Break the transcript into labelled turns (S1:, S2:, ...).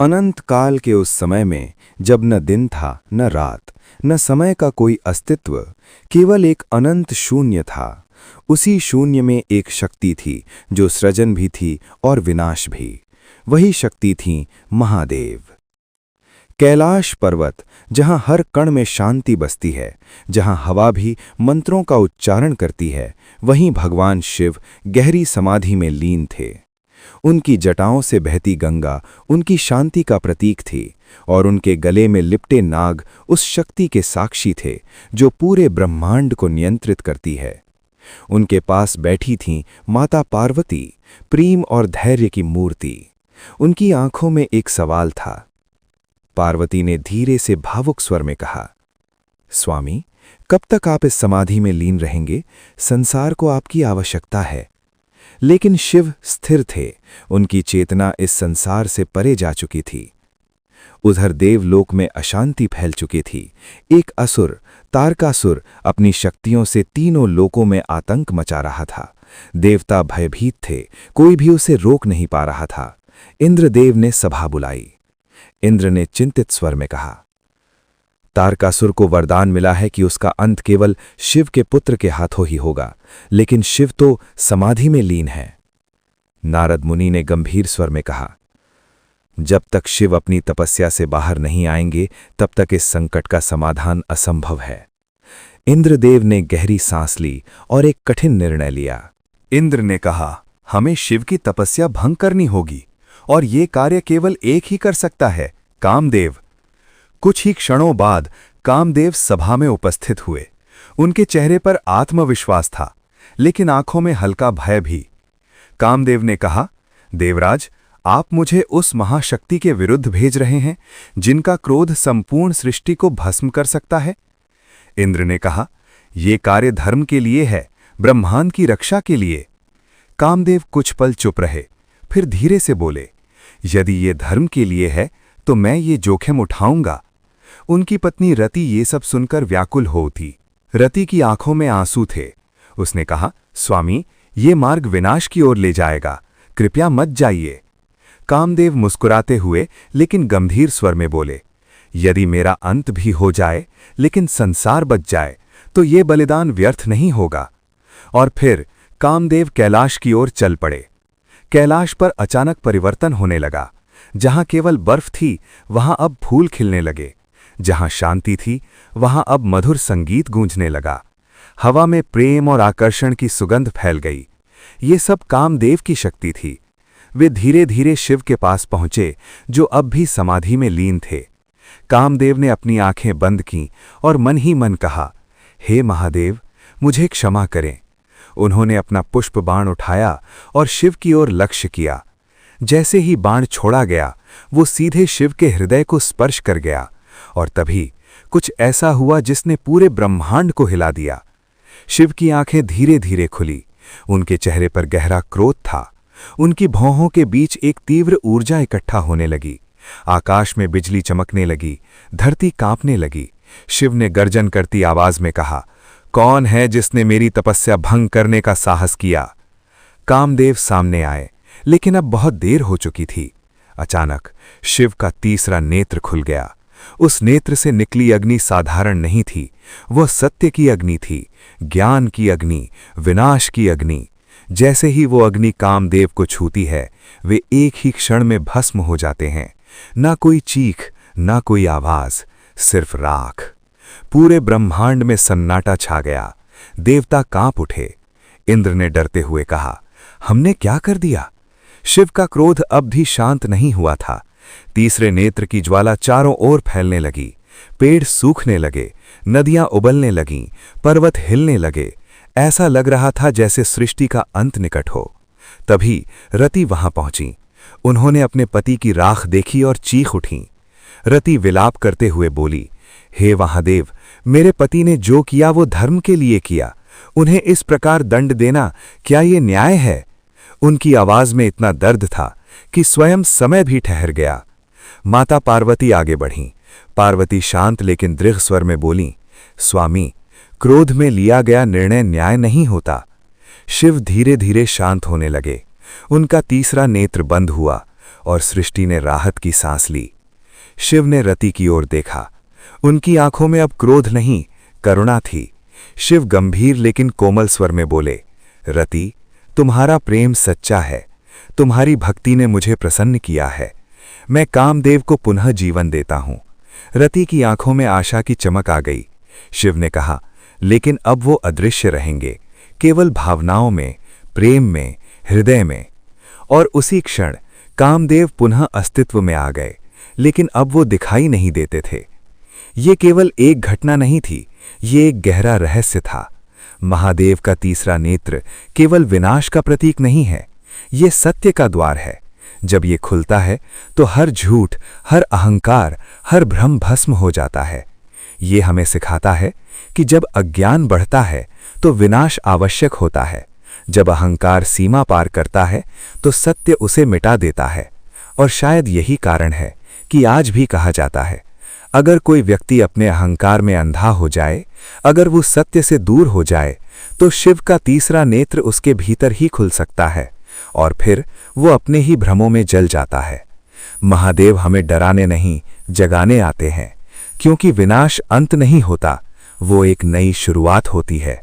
S1: अनंत काल के उस समय में जब न दिन था न रात, न समय का कोई अस्तित्व, केवल एक अनंत शून्य था। उसी शून्य में एक शक्ति थी जो सृजन भी थी और विनाश भी। वही शक्ति थी महादेव। कैलाश पर्वत, जहाँ हर कण में शांति बसती है, जहाँ हवा भी मंत्रों का उच्चारण करती है, वहीं भगवान शिव गहरी समाधि में लीन थे। उनकी जटाओं से बहती गंगा उनकी शांति का प्रतीक थी और उनके गले में लिपटे नाग उस शक्ति के साक्षी थे जो पूरे ब्रह्मांड को नियंत्रित करती है। उनके पास बैठी थीं माता पार्वती, प्रेम और धैर्य की मूर्ति। उनकी आंखों में एक सवाल था। पार्वती ने धीरे से भावुक स्वर में कहा, स्वामी, कब तक आप इस समाधि में लीन रहेंगे? संसार को आपकी आवश्यकता है। लेकिन शिव स्थिर थे। उनकी चेतना इस संसार से परे जा चुकी थी। उधर देवलोक में अशांति फैल चुकी थी। एक असुर, तारकासुर, अपनी शक्तियों से तीनों लोकों में आतंक मचा रहा था। देवता भयभीत थे, कोई भी उसे रोक नहीं पा रहा था। इंद्रदेव ने सभा बुलाई। इंद्र ने चिंतित स्वर में कहा, तारकासुर को वरदान मिला है कि उसका अंत केवल शिव के पुत्र के हाथों ही होगा, लेकिन शिव तो समाधि में लीन है। नारद मुनि ने गंभीर स्वर में कहा, जब तक शिव अपनी तपस्या से बाहर नहीं आएंगे, तब तक इस संकट का समाधान असंभव है। इंद्रदेव ने गहरी सांस ली और एक कठिन निर्णय लिया।
S2: इंद्र ने कहा, हमें शिव की तपस्या भंग करनी होगी और ये कार्य केवल एक ही कर सकता है, कामदेव। कुछ ही क्षणों बाद कामदेव सभा में उपस्थित हुए। उनके चेहरे पर आत्मविश्वास था, लेकिन आंखों में हल्का भय भी। कामदेव ने कहा, देवराज, आप मुझे उस महाशक्ति के विरुद्ध भेज रहे हैं जिनका क्रोध संपूर्ण सृष्टि को भस्म कर सकता है। इंद्र ने कहा, यह कार्य धर्म के लिए है, ब्रह्मांड की रक्षा के लिए। कामदेव कुछ पल चुप रहे, फिर धीरे से बोले, यदि ये धर्म के लिए है तो मैं ये जोखिम उठाऊंगा। उनकी पत्नी रति ये सब सुनकर व्याकुल हो उठी। रति की आंखों में आंसू थे। उसने कहा, स्वामी, ये मार्ग विनाश की ओर ले जाएगा, कृपया मत जाइए। कामदेव मुस्कुराते हुए लेकिन गंभीर स्वर में बोले, यदि मेरा अंत भी हो जाए लेकिन संसार बच जाए तो ये बलिदान व्यर्थ नहीं होगा। और फिर कामदेव कैलाश की ओर चल पड़े। कैलाश पर अचानक परिवर्तन होने लगा। जहां केवल बर्फ थी, वहां अब फूल खिलने लगे। जहां शांति थी, वहां अब मधुर संगीत गूंजने लगा। हवा में प्रेम और आकर्षण की सुगंध फैल गई। ये सब कामदेव की शक्ति थी। वे धीरे धीरे शिव के पास पहुंचे, जो अब भी समाधि में लीन थे। कामदेव ने अपनी आंखें बंद कीं और मन ही मन कहा, हे महादेव, मुझे क्षमा करें। उन्होंने अपना पुष्प बाण उठाया और शिव की ओर लक्ष्य किया। जैसे ही बाण छोड़ा गया, वो सीधे शिव के हृदय को स्पर्श कर गया और तभी कुछ ऐसा हुआ जिसने पूरे ब्रह्मांड को हिला दिया। शिव की आंखें धीरे धीरे खुली। उनके चेहरे पर गहरा क्रोध था। उनकी भौहों के बीच एक तीव्र ऊर्जा इकट्ठा होने लगी। आकाश में बिजली चमकने लगी, धरती कांपने लगी। शिव ने गर्जन करती आवाज में कहा, कौन है जिसने मेरी तपस्या भंग करने का साहस किया? कामदेव सामने आए, लेकिन अब बहुत देर हो चुकी थी। अचानक शिव का तीसरा नेत्र खुल गया। उस नेत्र से निकली अग्नि साधारण नहीं थी, वह सत्य की अग्नि थी, ज्ञान की अग्नि, विनाश की अग्नि। जैसे ही वो अग्नि कामदेव को छूती है, वे एक ही क्षण में भस्म हो जाते हैं। ना कोई चीख, ना कोई आवाज, सिर्फ राख। पूरे ब्रह्मांड में सन्नाटा छा गया। देवता कांप उठे। इंद्र ने डरते हुए कहा, हमने क्या कर दिया? शिव का क्रोध अब भी शांत नहीं हुआ था। तीसरे नेत्र की ज्वाला चारों ओर फैलने लगी। पेड़ सूखने लगे, नदियां उबलने लगीं, पर्वत हिलने लगे। ऐसा लग रहा था जैसे सृष्टि का अंत निकट हो। तभी रति वहां पहुंची। उन्होंने अपने पति की राख देखी और चीख उठी। रति विलाप करते हुए बोली, हे महादेव, मेरे पति ने जो किया वो धर्म के लिए किया। उन्हें इस प्रकार दंड देना क्या ये न्याय है? उनकी आवाज में इतना दर्द था कि स्वयं समय भी ठहर गया। माता पार्वती आगे बढ़ीं। पार्वती शांत लेकिन दृढ़ स्वर में बोली, स्वामी, क्रोध में लिया गया निर्णय न्याय नहीं होता। शिव धीरे धीरे शांत होने लगे। उनका तीसरा नेत्र बंद हुआ और सृष्टि ने राहत की सांस ली। शिव ने रति की ओर देखा। उनकी आंखों में अब क्रोध नहीं, करुणा थी। शिव गंभीर लेकिन कोमल स्वर में बोले, रति, तुम्हारा प्रेम सच्चा है। तुम्हारी भक्ति ने मुझे प्रसन्न किया है। मैं कामदेव को पुनः जीवन देता हूं। रति की आंखों में आशा की चमक आ गई। शिव ने कहा, लेकिन अब वो अदृश्य रहेंगे, केवल भावनाओं में, प्रेम में, हृदय में। और उसी क्षण कामदेव पुनः अस्तित्व में आ गए, लेकिन अब वो दिखाई नहीं देते थे। ये केवल एक घटना नहीं थी, ये एक गहरा रहस्य था। महादेव का तीसरा नेत्र केवल विनाश का प्रतीक नहीं है, ये सत्य का द्वार है। जब ये खुलता है तो हर झूठ, हर अहंकार, हर भ्रम भस्म हो जाता है। ये हमें सिखाता है कि जब अज्ञान बढ़ता है तो विनाश आवश्यक होता है। जब अहंकार सीमा पार करता है तो सत्य उसे मिटा देता है। और शायद यही कारण है कि आज भी कहा जाता है, अगर कोई व्यक्ति अपने अहंकार में अंधा हो जाए, अगर वो सत्य से दूर हो जाए, तो शिव का तीसरा नेत्र उसके भीतर ही खुल सकता है और फिर वो अपने ही भ्रमों में जल जाता है। महादेव हमें डराने नहीं, जगाने आते हैं, क्योंकि विनाश अंत नहीं होता, वो एक नई शुरुआत होती है।